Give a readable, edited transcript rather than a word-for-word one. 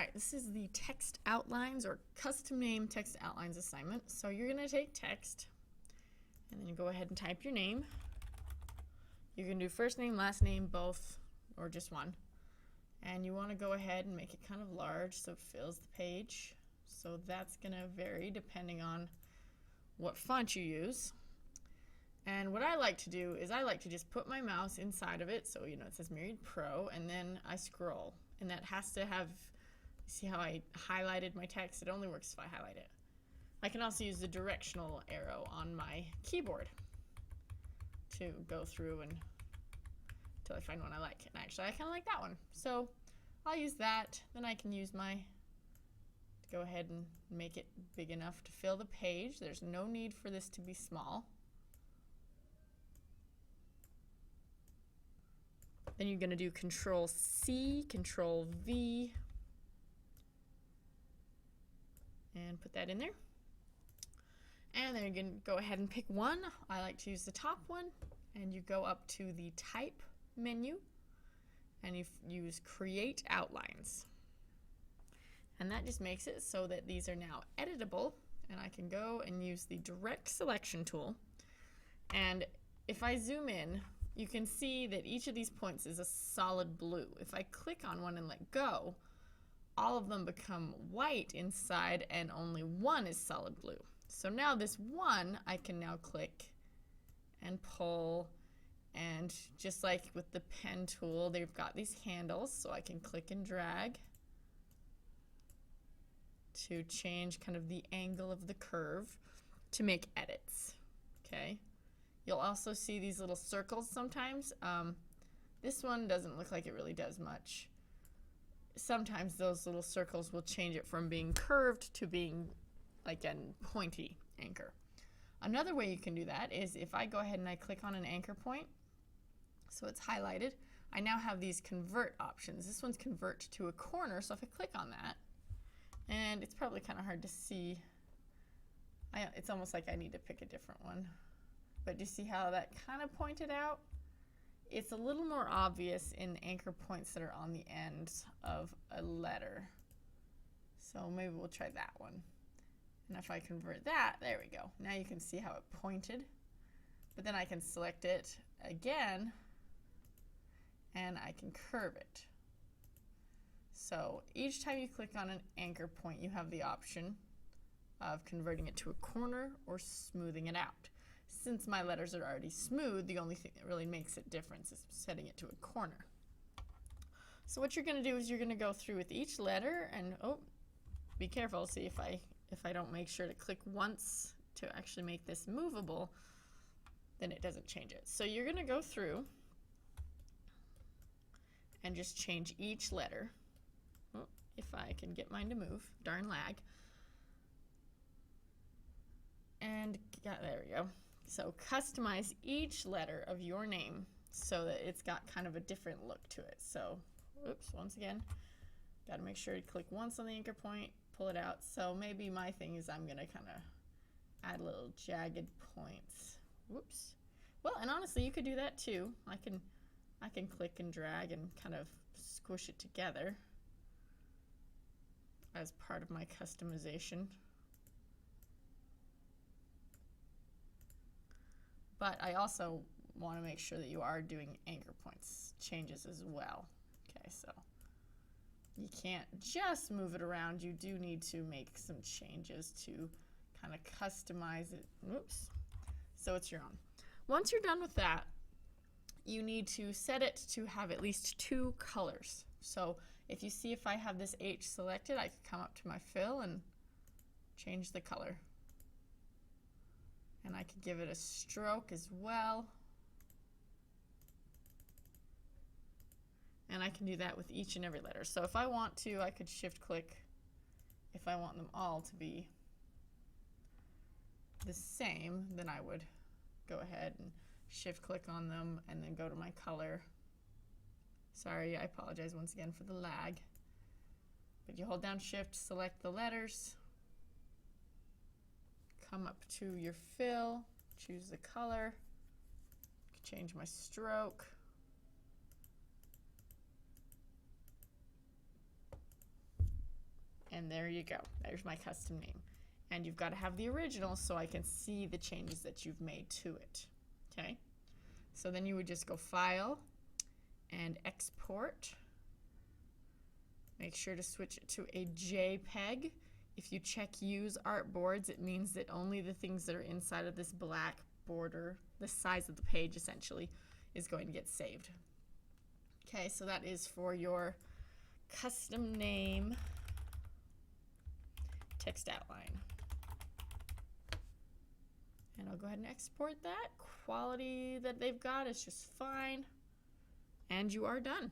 right, this is the text outlines or custom name text outlines assignment. So you're going to take text and then you go ahead and type your name. You can do first name, last name, both, or just one. And you want to go ahead and make it kind of large so it fills the page. So that's going to vary depending on what font you use. And what I like to do is I like to just put my mouse inside of it, so you know it says Myriad Pro, and then I scroll. And that has to have, see how I highlighted my text? It only works if I highlight it. I can also use the directional arrow on my keyboard to go through and until I find one I like. And actually I kind of like that one. So I'll use that. Then I can use my, go ahead and make it big enough to fill the page. There's no need for this to be small. Then you're going to do Control C, Control V, and put that in there. And then you're going to go ahead and pick one. I like to use the top one. And you go up to the Type menu, and you use Create Outlines. And that just makes it so that these are now editable, and I can go and use the Direct Selection tool. And if I zoom in, you can see that each of these points is a solid blue. If I click on one and let go, all of them become white inside and only one is solid blue. So now this one I can now click and pull, and just like with the pen tool, they've got these handles, so I can click and drag to change kind of the angle of the curve to make edits. Okay. You'll also see these little circles sometimes. This one doesn't look like it really does much. Sometimes those little circles will change it from being curved to being like a pointy anchor. Another way you can do that is if I go ahead and I click on an anchor point, so it's highlighted, I now have these convert options. This one's convert to a corner, so if I click on that, and it's probably kind of hard to see, it's almost like I need to pick a different one. But do you see how that kind of pointed out? It's a little more obvious in anchor points that are on the end of a letter. So maybe we'll try that one. And if I convert that, there we go. Now you can see how it pointed. But then I can select it again, and I can curve it. So each time you click on an anchor point, you have the option of converting it to a corner or smoothing it out. Since my letters are already smooth, the only thing that really makes it different is setting it to a corner. So what you're going to do is you're going to go through with each letter and, oh, be careful, see if I don't make sure to click once to actually make this movable, then it doesn't change it. So you're going to go through and just change each letter. Oh, if I can get mine to move, darn lag. And there we go. So customize each letter of your name so that it's got kind of a different look to it. So, oops, once again, got to make sure to click once on the anchor point, pull it out. So maybe my thing is I'm going to kind of add little jagged points. Whoops. Well, and honestly, you could do that too. I can click and drag and kind of squish it together as part of my customization. But I also want to make sure that you are doing anchor points changes as well. Okay, so you can't just move it around. You do need to make some changes to kind of customize it. Oops. So it's your own. Once you're done with that, you need to set it to have at least 2 colors. So if you see if I have this H selected, I could come up to my fill and change the color. And I could give it a stroke as well. And I can do that with each and every letter. So if I want to, I could shift click if I want them all to be the same, then I would go ahead and shift click on them and then go to my color. Sorry, I apologize once again for the lag. But you hold down shift, select the letters, come up to your fill, choose the color, change my stroke. And there you go. There's my custom name. And you've got to have the original so I can see the changes that you've made to it. Okay? So then you would just go File and Export. Make sure to switch it to a JPEG. If you check Use Artboards, it means that only the things that are inside of this black border, the size of the page essentially, is going to get saved. Okay, so that is for your custom name text outline. And I'll go ahead and export that. Quality that they've got is just fine. And you are done.